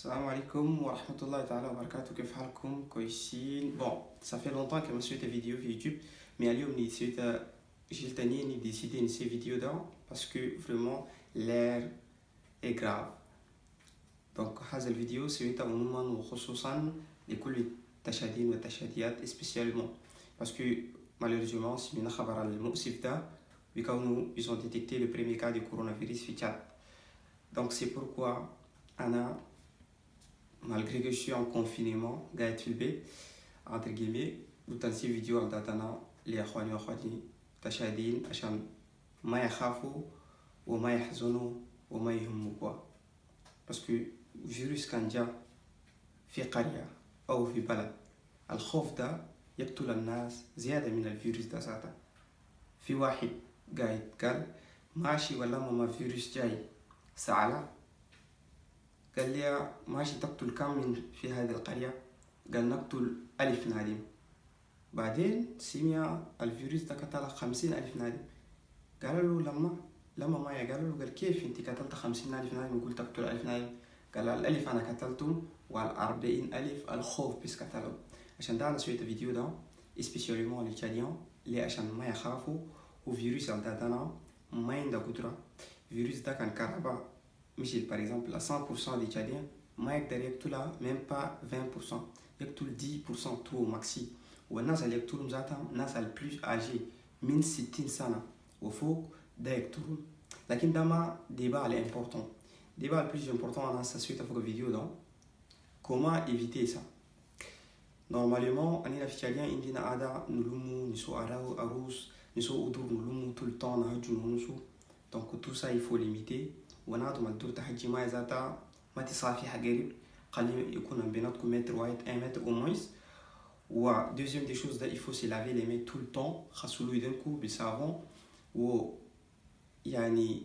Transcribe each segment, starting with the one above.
Salam alaikum wa rahmatullahi ta'ala wa barakatuh. كيف حالكم؟ كويسين؟ Bon, ça fait longtemps que je suis des vidéos sur YouTube, mais اليوم نسيت جيل تاني décidé نسي vidéo ده parce que vraiment l'air est grave. Donc هذا الفيديو سويته عموما وخصوصا لكل التشادين والتشاديات spécialement parce que malheureusement سمعنا خبر المؤسف ده بكونه ils ont détecté le premier cas de coronavirus في Tchad. Donc c'est pourquoi malgré que je suis en confinement, قاعد في البيت entre guillemets وتنسي فيديو على داتنا لأخواني وأخواتي تشاهدين عشان ما يخافوا وما يحزنوا وما يهموا كوا باسكو فيروس كان جاء في قرية أو في بلد الخوف ده يقتل الناس زيادة من الفيروس ده ذاته. في واحد قال ماشي ولا ما فيروس جاي سأله قال لي ماشي تقتل كم من في هذه القرية؟ قال نقتل 1000 نادم. بعدين سمع الفيروس ده قتل 50,000 نادم. قالوا له لما ما قالوا له قال كيف انت قتلت 50,000 نادم وقلت تقتل 1000 نادم؟ قال ال1000 انا قتلتهم وال40,000 الخوف بس قتلهم. عشان ده انا سويت الفيديو ده سبيسياليمون للتشاديان اللي عشان ما يخافوا وفيروس ده ما عنده قدرة. الفيروس ده كان كهرباء مشي par exemple à 100% des Tchadiens ما يقدر يقتلها même pas 20%، يقتل 10% tout au maxi. والناس اللي يقتلهم ذاتهم الناس البلوس âgés من 60 سنة وفوق ده يقتلون. لكن ده ما débat l'important. débat le plus important أنا سويت فوق الفيديو ده comment éviter ça. Normalement أننا في Tchadien عندنا عادة نلمو نسو عروس نسو أدور نلمو tout le temps نهجو نسو. donc tout ça il faut limiter. ونادم الدور تحجي ما ذاتا ما تصافي حقريب قليل يكون بيناتكم متر واحد 1 متر au moins. و deuxième des choses il faut se laver les mains tout le temps خاصلو يدنكو بالصابون. و يعني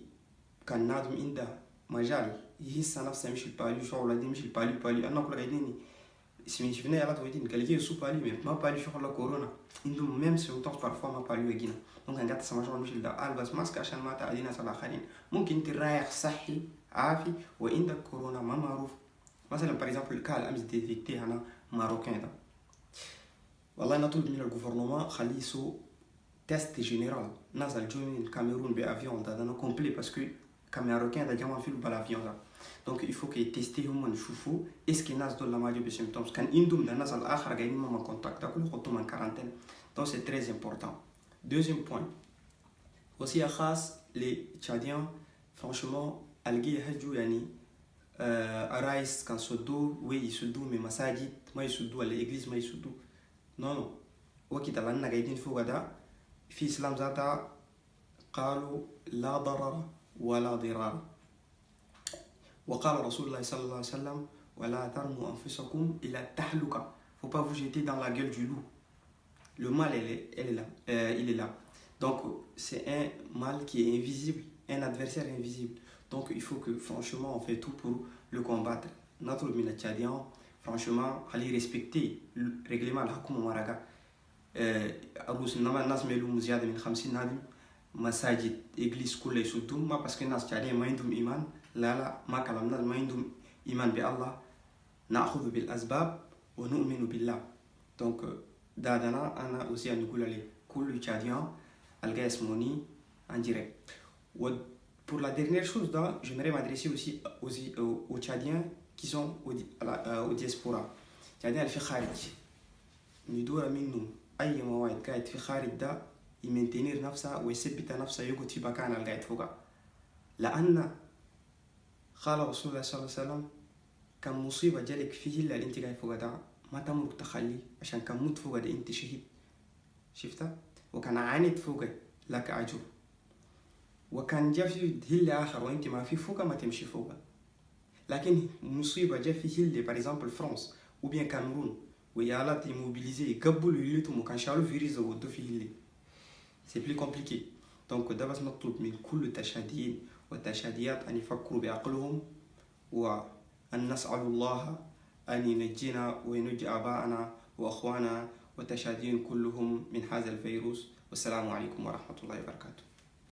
كان نادم عنده مجال يحس نفسه مش البالي شغل دي مش البالي انا كل قاعدين شفنا يلا تويدين قال لي سو بالي ما بالي شغل كورونا عندهم ميم سيمتومز بارفوا ما بالي يجينا ممكن قاعد تسمع شغل مش ده البس ماسك عشان ما تعدينا على الاخرين. ممكن انت رايح صحي عافي وعندك كورونا ما معروف. مثلا باغ اكزومبل كال امس ديتيكتي هنا ماروكان ده والله نطلب من الغوفرنمون خليه يسو تيست جينيرال الناس اللي جايين الكاميرون بافيون ده انا كومبلي باسكو كاميروكان ده جماعه في بالافيون ده دونك يفو كي تيستي هما نشوفوا اسكي الناس دول ما جابوا سيمبتومز كان عندهم الناس الاخر قاعدين ما كونتاكت ده كله يحطوا من كارانتين. دونك سي تري امبورطون. دوزيام بوين aussi خاص لي تشاديان فرانشمون الجي يهجوا يعني عرايس كان صدوا ويسدوا من مساجد ما يسدوا ولا إجليس ما يسدوا نو وقت لأننا قاعدين فوق ده في إسلام ذاته قالوا لا ضرر ولا ضرار. وقال رسول الله صلى الله عليه وسلم ولا ترموا أنفسكم إلى التهلكة. Faut pas vous jeter dans la gueule du loup. Le mal il est là. Donc c'est un mal qui est invisible, un adversaire invisible. Donc il faut que franchement on fait tout pour le combattre. Notre mina tchadien franchement allez respecter le règlement الحكومة مراقا. أروس إنما الناس ملهم زيادة من 50 نادم مساجد إجليس كله يسدون ما بس الناس تشادين ما عندهم إيمان. لا ما كلامنا ما عندهم إيمان بالله. نأخذ بالأسباب ونؤمن بالله. donc دادنا أنا aussi نقول عليه كل تشاديان الجا اسموني en direct. Pour la dernière chose, j'aimerais m'adresser aussi aux Tchadiens qui sont au diaspora. Tchadiens اللي في خارج ندور منهم أي مواد قاعد في خارج ده يمنتينير نفسه ويثبت نفسه يقعد في مكان القاعد فوقه. لأن قال رسول الله صلى الله عليه وسلم كان مصيبة جالك فيه إلا اللي أنت قاعد فوقه ده ما تمرك تخلي عشان كان موت فوقه ده أنت شهيد شفتها وكان عاند فوقه لك أجر. وكان جاء في هل آخر وأنت ما في فوقه ما تمشي فوقه. لكن مصيبة جاء في هل par exemple فرنسا ou bien Cameroun ويالا تيموبيليزي يقبلوا يلتهم وكان شالوا فيروس ودوا في هل c'est plus compliqué. donc ده بس نطلب من كل التشاديين والتشاديات أن يفكروا بعقلهم وأن نسأل الله أن ينجينا وينجي آبائنا وأخوانا والتشاديين كلهم من هذا الفيروس. والسلام عليكم ورحمة الله وبركاته.